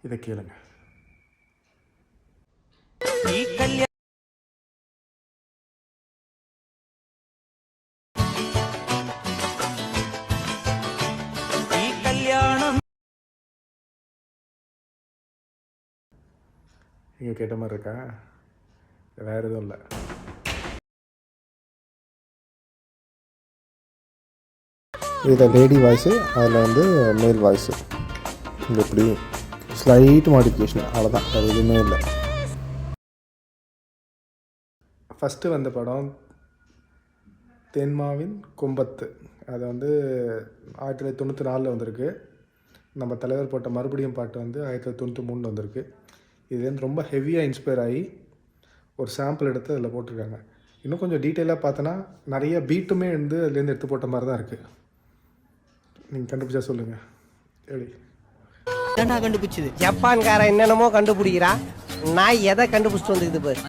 இதை கேளுங்க. நீங்கள் கேட்ட மாதிரி இருக்கா? வேறு எதுவும் இல்லை. இதில் லேடி வாய்ஸு, அதில் வந்து மேல் வாய்ஸு. இது எப்படி ஸ்லைட் மாடிஃபிகேஷன், அவ்வளோதான், அது எதுவுமே இல்லை. ஃபஸ்ட்டு வந்த படம் தென்மாவின் கும்பத்து. அது வந்து 1994 வந்திருக்கு. நம்ம தலைவர் போட்ட மறுபடியும் பாட்டு வந்து 1993 வந்திருக்கு. இது வந்து ரொம்ப ஹெவியாக இன்ஸ்பயர் ஆகி ஒரு சாம்பிள் எடுத்து அதில் போட்டிருக்காங்க. இன்னும் கொஞ்சம் டீட்டெயிலாக பார்த்தோன்னா நிறைய பீட்டுமே வந்து அதுலேருந்து எடுத்து போட்ட மாதிரி தான் இருக்குது. நீங்கள் கண்டுபிடிச்சா சொல்லுங்கள். எப்படி கண்டுபிடிச்சது ஜப்பான்காரன் என்னென்னமோ கண்டுபிடிக்கிறா, நான் எதை கண்டுபிடிச்சிட்டு வந்துக்குது பாரு.